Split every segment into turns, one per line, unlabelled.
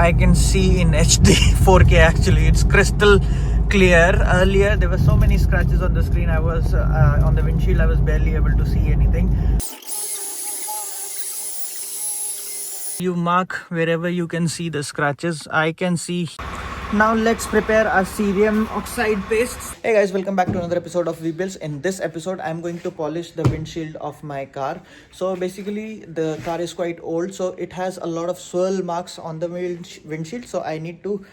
I can see in HD 4K. Actually, it's crystal clear. Earlier there were so many scratches on the screen. I was on the windshield, I was barely able to see anything. You mark wherever you can see the scratches. I can see. Now let's prepare our cerium oxide paste. Hey guys, welcome back to another episode of vbuilds. In this episode I'm going to polish the windshield of my car. So basically the car is quite old, so it has a lot of swirl marks on the windshield, so I need to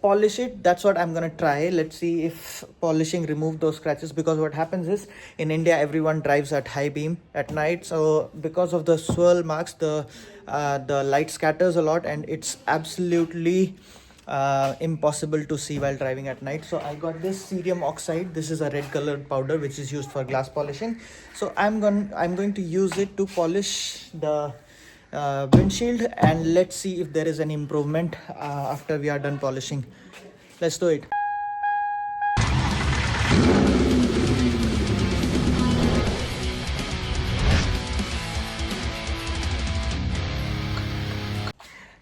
polish it. That's what I'm gonna try. Let's see if polishing remove those scratches, because what happens is in India everyone drives at high beam at night, so because of the swirl marks the light scatters a lot and it's absolutely impossible to see while driving at night. So I got this cerium oxide. This is a red colored powder which is used for glass polishing. So I'm going to use it to polish the windshield, and let's see if there is an improvement after we are done polishing. Let's do it.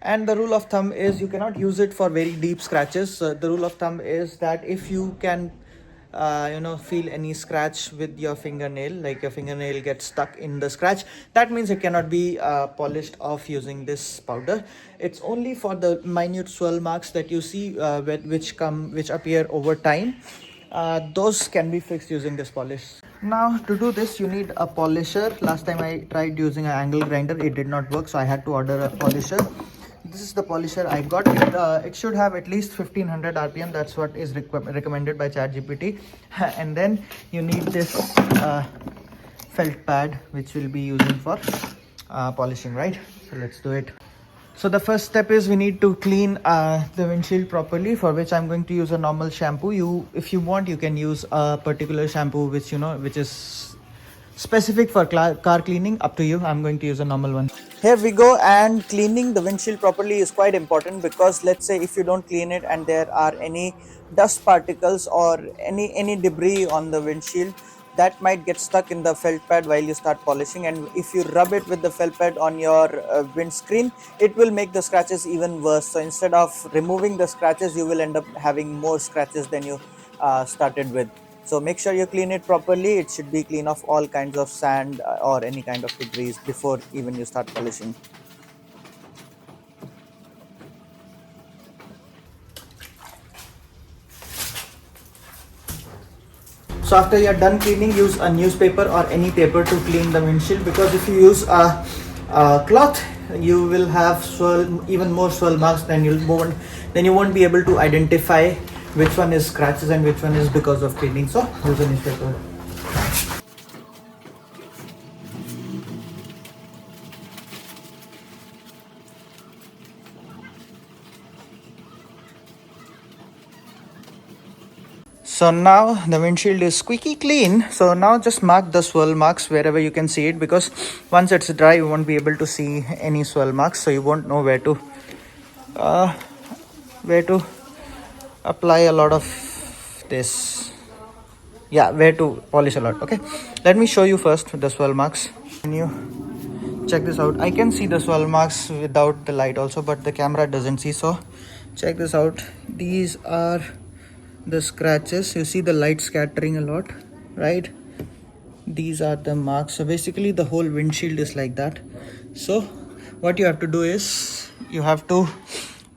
And the rule of thumb is you cannot use it for very deep scratches. The rule of thumb is that if you can feel any scratch with your fingernail, like your fingernail gets stuck in the scratch, that means it cannot be polished off using this powder. It's only for the minute swirl marks that you see which appear over time. Those can be fixed using this polish. Now to do this you need a polisher. Last time I tried using an angle grinder, it did not work, so I had to order a polisher. This is the polisher I got. It should have at least 1500 rpm. That's what is recommended by ChatGPT. And then you need this felt pad which we'll be using for polishing, right? So let's do it. So the first step is we need to clean the windshield properly, for which I'm going to use a normal shampoo. If you want, you can use a particular shampoo which is specific for car cleaning. Up to you. I'm going to use a normal one. Here we go. And cleaning the windshield properly is quite important, because let's say if you don't clean it and there are any dust particles or any debris on the windshield, that might get stuck in the felt pad while you start polishing, and if you rub it with the felt pad on your windscreen, it will make the scratches even worse. So instead of removing the scratches, you will end up having more scratches than you started with. So make sure you clean it properly. It should be clean of all kinds of sand or any kind of debris before even you start polishing. So after you're done cleaning, use a newspaper or any paper to clean the windshield, because if you use a cloth, you will have even more swirl marks, then you won't be able to identify which one is scratches and which one is because of cleaning. So use a newspaper. So now the windshield is squeaky clean. So now just mark the swirl marks wherever you can see it, because once it's dry you won't be able to see any swirl marks, so you won't know where to apply a lot of this. Yeah, where to polish a lot. Okay, let me show you first the swirl marks. Can you check this out? I can see the swirl marks without the light also, but the camera doesn't see. So check this out. These are the scratches. You see the light scattering a lot, right? These are the marks. So basically the whole windshield is like that. So what you have to do is you have to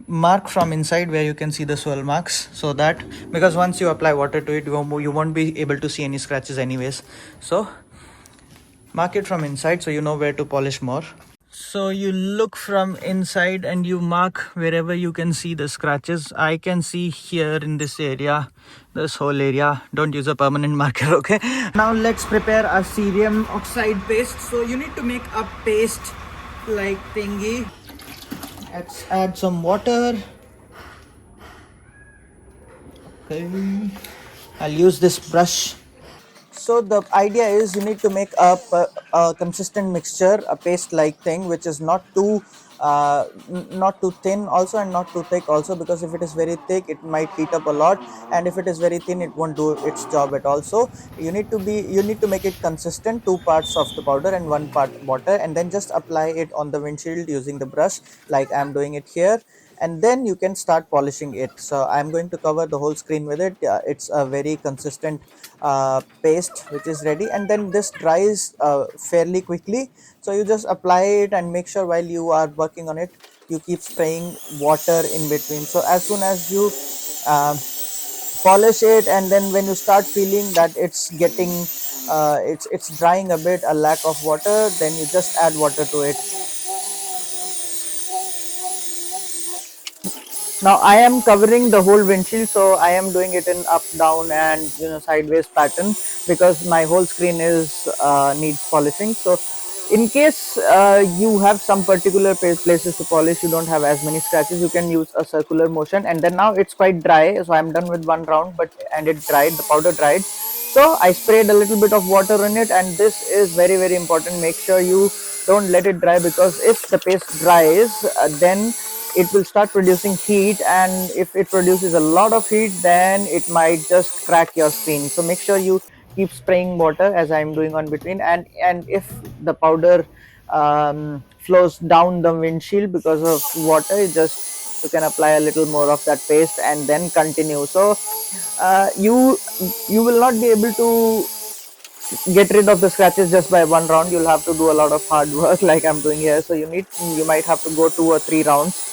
mark from inside where you can see the swirl marks, so that, because once you apply water to it, you won't be able to see any scratches anyways. So mark it from inside so you know where to polish more. So you look from inside and you mark wherever you can see the scratches. I can see here in this area, this whole area. Don't use a permanent marker, okay? Now let's prepare our cerium oxide paste. So you need to make a paste like thingy. Let's add some water. Okay, I'll use this brush. So the idea is you need to make a consistent mixture, a paste-like thing, which is not too thin also and not too thick also, because if it is very thick it might heat up a lot, and if it is very thin it won't do its job at all. So you need to make it consistent, 2 parts of the powder and 1 part water, and then just apply it on the windshield using the brush like I'm doing it here. and then you can start polishing it. So I'm going to cover the whole screen with it. It's a very consistent paste which is ready, and then this dries fairly quickly. So you just apply it and make sure while you are working on it you keep spraying water in between. So as soon as you um, polish it, and then when you start feeling that it's getting it's drying a bit, a lack of water, then you just add water to it. Now I am covering the whole windshield, so I am doing it in up, down, and sideways pattern, because my whole screen is needs polishing. So in case you have some particular places to polish, you don't have as many scratches, you can use a circular motion. And then now it's quite dry, so I'm done with one round, but and it dried, the powder dried. So I sprayed a little bit of water in it, and this is very very important. Make sure you don't let it dry, because if the paste dries, then it will start producing heat, and if it produces a lot of heat, then it might just crack your screen. So make sure you keep spraying water as I'm doing on between, and if the powder flows down the windshield because of water, you can apply a little more of that paste and then continue. So you will not be able to get rid of the scratches just by one round. You'll have to do a lot of hard work like I'm doing here, so you might have to go 2 or 3 rounds.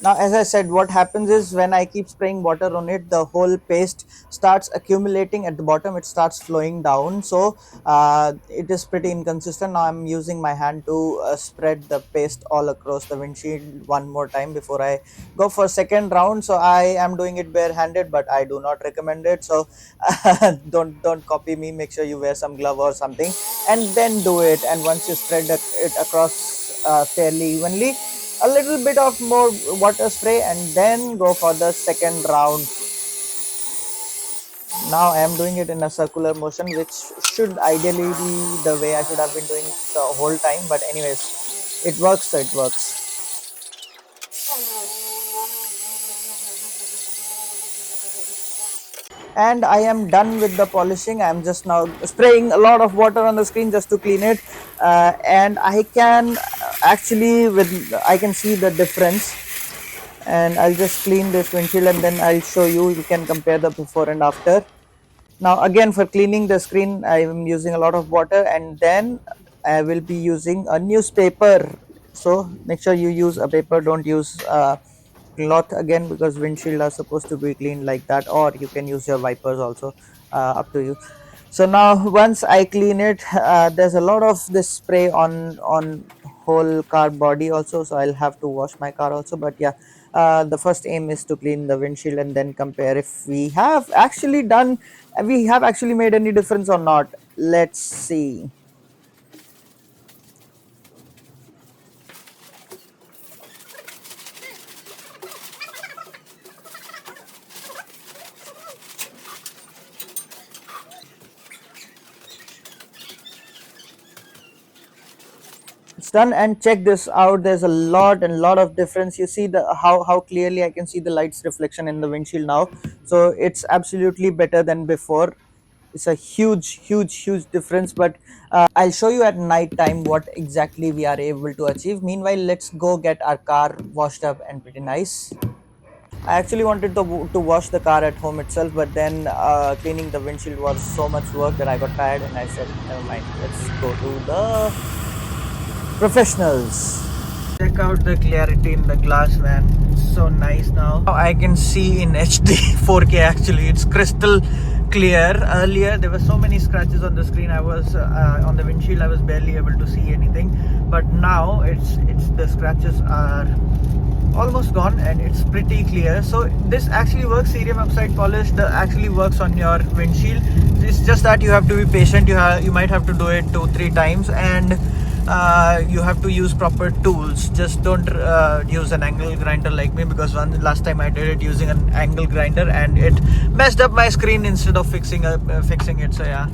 Now, as I said, what happens is when I keep spraying water on it, the whole paste starts accumulating at the bottom. It starts flowing down. So it is pretty inconsistent. Now I'm using my hand to spread the paste all across the windshield one more time before I go for second round. So I am doing it barehanded, but I do not recommend it. So don't copy me. Make sure you wear some glove or something, and then do it. And once you spread it across fairly evenly, a little bit of more water spray, and then go for the second round. Now I am doing it in a circular motion, which should ideally be the way I should have been doing the whole time, but anyways, it works, so it works. And I am done with the polishing. I'm just now spraying a lot of water on the screen just to clean it, and I can I can see the difference. And I'll just clean this windshield, and then I'll show you. You can compare the before and after. Now again, for cleaning the screen, I am using a lot of water, and then I will be using a newspaper. So make sure you use a paper, don't use cloth again, because windshield are supposed to be cleaned like that, or you can use your wipers also, up to you. So now once I clean it, there's a lot of this spray on whole car body also, so I'll have to wash my car also. But yeah, the first aim is to clean the windshield and then compare if we have actually made any difference or not. Let's see. It's done, and check this out. There's a lot of difference. You see the how clearly I can see the light's reflection in the windshield now. So it's absolutely better than before. It's a huge difference. But I'll show you at night time what exactly we are able to achieve. Meanwhile, let's go get our car washed up and pretty nice. I actually wanted to wash the car at home itself, but then cleaning the windshield was so much work that I got tired, and I said, never mind, let's go to the professionals. Check out the clarity in the glass, man. It's so nice now. I can see in HD 4K actually. It's crystal clear. Earlier there were so many scratches on the screen. I was on the windshield. I was barely able to see anything. But now it's the scratches are almost gone, and it's pretty clear. So this actually works. Cerium oxide polish actually works on your windshield. It's just that you have to be patient. You might have to do it 2-3 times, and you have to use proper tools. Just don't use an angle grinder like me, because last time I did it using an angle grinder and it messed up my screen instead of fixing it. So yeah,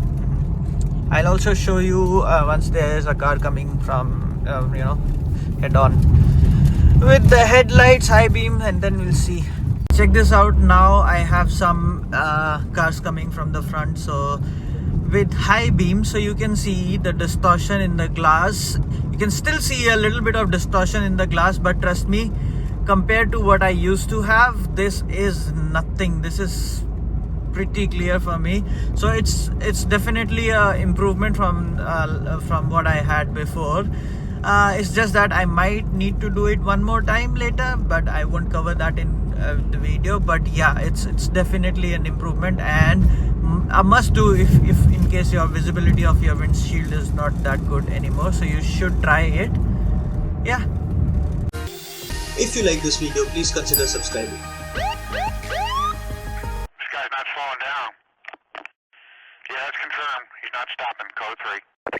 I'll also show you once there's a car coming from head on with the headlights, high beam, and then we'll see. check this out. Now I have some cars coming from the front, so with high beam, so you can see the distortion in the glass. You can still see a little bit of distortion in the glass, but trust me, compared to what I used to have, this is nothing. This is pretty clear for me, so it's definitely a improvement from what I had before. It's just that I might need to do it one more time later, but I won't cover that in the video. But yeah, it's definitely an improvement and a must do if in case your visibility of your windshield is not that good anymore, so you should try it. Yeah, if you like this video, please consider subscribing.
This guy's not slowing down. Yeah, that's confirmed. He's not stopping. Code 3.